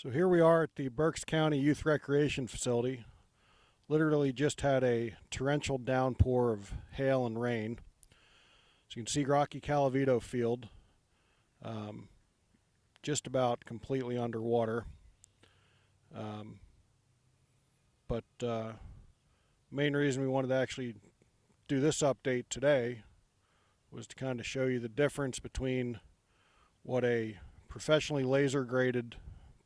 So here we are at the Berks County Youth Recreation Facility. Literally just had a torrential downpour of hail and rain. So you can see Rocky Calavito Field just about completely underwater. But main reason we wanted to actually do this update today was to kind of show you the difference between what a professionally laser graded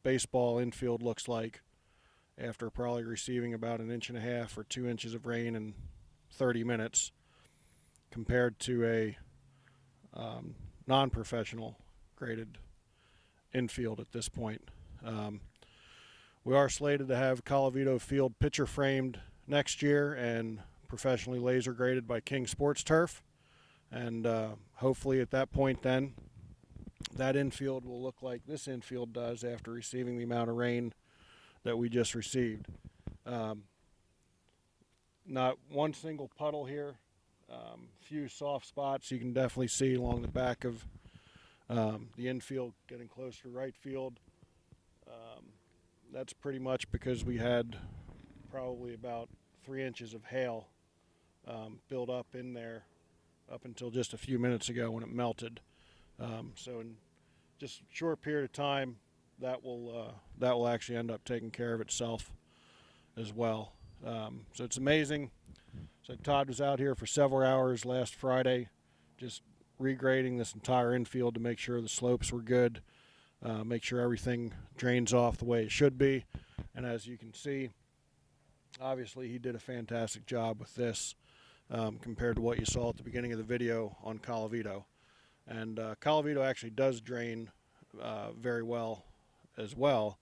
baseball infield looks like after probably receiving about 1.5 inches or 2 inches of rain in 30 minutes compared to a non-professional graded infield at this point. We are slated to have Calavito Field pitcher framed next year and professionally laser graded by King Sports Turf, and hopefully at that point then that infield will look like this infield does after receiving the amount of rain that we just received. Not one single puddle here, few soft spots you can definitely see along the back of the infield getting closer to right field. That's pretty much because we had probably about 3 inches of hail build up in there up until just a few minutes ago when it melted. So in just a short period of time, that will actually end up taking care of itself as well. So it's amazing. So Todd was out here for several hours last Friday, just regrading this entire infield to make sure the slopes were good, make sure everything drains off the way it should be. And as you can see, obviously he did a fantastic job with this compared to what you saw at the beginning of the video on Calavito. And Calavito actually does drain very well as well,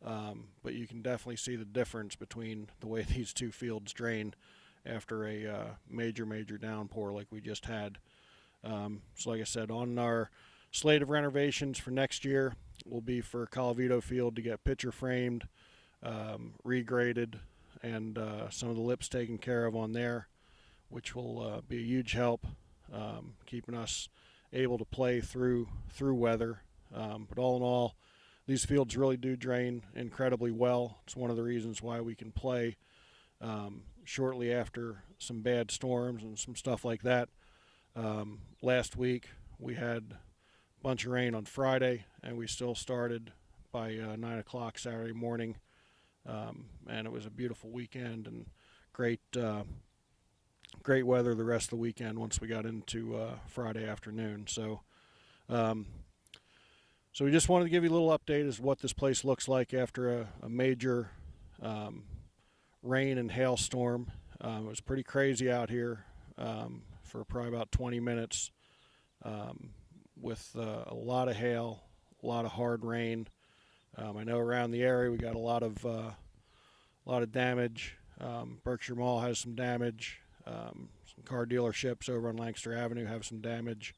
but you can definitely see the difference between the way these two fields drain after a major downpour like we just had. So like I said, on our slate of renovations for next year will be for Calavito Field to get pitcher framed, regraded, and some of the lips taken care of on there, which will be a huge help keeping us able to play through weather. But all in all, these fields really do drain incredibly well. It's one of the reasons why we can play shortly after some bad storms and some stuff like that. Last week we had a bunch of rain on Friday, and we still started by 9 o'clock Saturday morning, and it was a beautiful weekend and great weather the rest of the weekend once we got into Friday afternoon. So so we just wanted to give you a little update as to what this place looks like after a major rain and hailstorm. It was pretty crazy out here for probably about 20 minutes with a lot of hail, a lot of hard rain. I know around the area we got a lot of damage. Berkshire Mall has some damage. Some car dealerships over on Lancaster Avenue have some damage.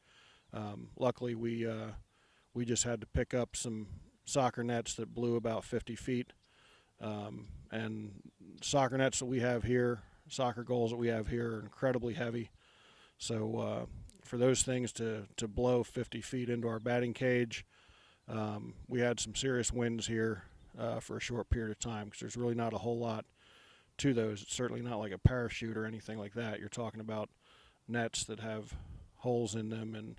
Luckily we just had to pick up some soccer nets that blew about 50 feet. And soccer nets that we have here, soccer goals that we have here, are incredibly heavy. So for those things to blow 50 feet into our batting cage, we had some serious winds here for a short period of time, because there's really not a whole lot to those. It's certainly not like a parachute or anything like that. You're talking about nets that have holes in them and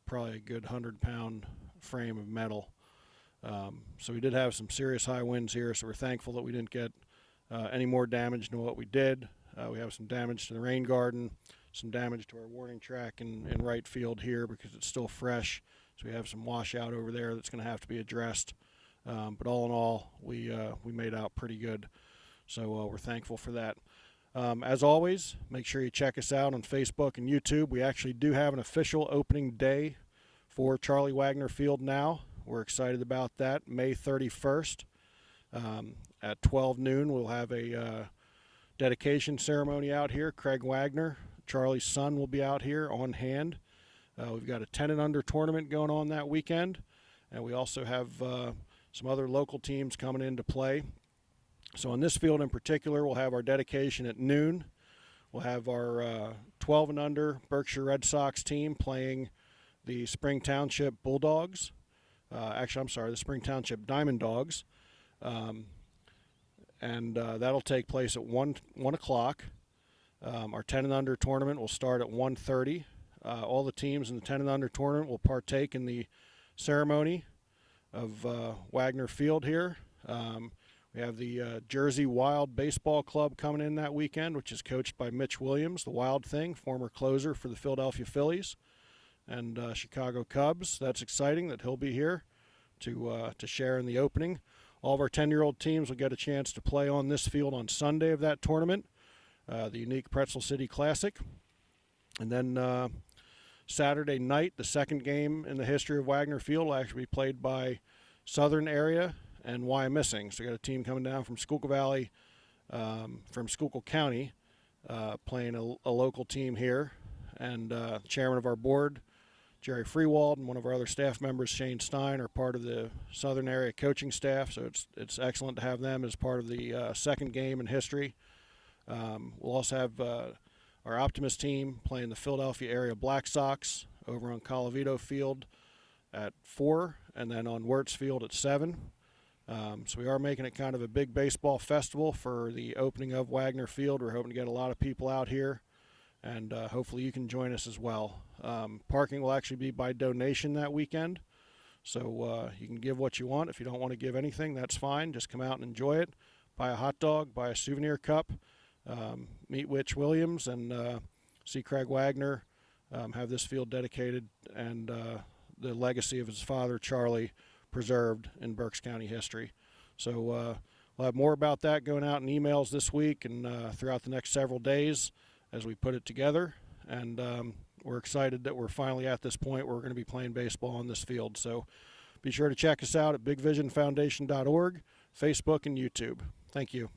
probably a good 100-pound frame of metal. So we did have some serious high winds here, so we're thankful that we didn't get any more damage than what we did. We have some damage to the rain garden, some damage to our warning track in right field here because it's still fresh. So we have some washout over there that's going to have to be addressed. But all in all, we made out pretty good. So we're thankful for that. As always, make sure you check us out on Facebook and YouTube. We actually do have an official opening day for Charlie Wagner Field now. We're excited about that. May 31st at 12 noon, we'll have a dedication ceremony out here. Craig Wagner, Charlie's son, will be out here on hand. We've got a 10 and under tournament going on that weekend, and we also have some other local teams coming in to play. So on this field in particular, we'll have our dedication at noon. We'll have our 12 and under Berkshire Red Sox team playing the Spring Township Bulldogs. actually, I'm sorry, the Spring Township Diamond Dogs. And that'll take place at 1 o'clock. Our 10 and under tournament will start at 1:30. All the teams in the 10 and under tournament will partake in the ceremony of Wagner Field here. We have the Jersey Wild Baseball Club coming in that weekend, which is coached by Mitch Williams, the Wild Thing, former closer for the Philadelphia Phillies and Chicago Cubs. That's exciting that he'll be here to share in the opening. All of our 10-year-old teams will get a chance to play on this field on Sunday of that tournament, the unique Pretzel City Classic. And then Saturday night, the second game in the history of Wagner Field will actually be played by Southern Area and Wyomissing. So we got a team coming down from Schuylkill Valley, from Schuylkill County, playing a local team here. And the chairman of our board, Jerry Freewald, and one of our other staff members, Shane Stein, are part of the Southern Area coaching staff. So it's excellent to have them as part of the second game in history. We'll also have our Optimist team playing the Philadelphia area Black Sox over on Colavito Field at 4, and then on Wirtz Field at 7. So we are making it kind of a big baseball festival for the opening of Wagner Field. We're hoping to get a lot of people out here, and hopefully you can join us as well. Parking will actually be by donation that weekend, so you can give what you want. If you don't want to give anything, that's fine. Just come out and enjoy it. Buy a hot dog, buy a souvenir cup, meet Mitch Williams, and see Craig Wagner have this field dedicated and the legacy of his father, Charlie, preserved in Berks County history. So we'll have more about that going out in emails this week and throughout the next several days as we put it together. And we're excited that we're finally at this point where we're going to be playing baseball on this field. So be sure to check us out at bigvisionfoundation.org, Facebook, and YouTube. Thank you.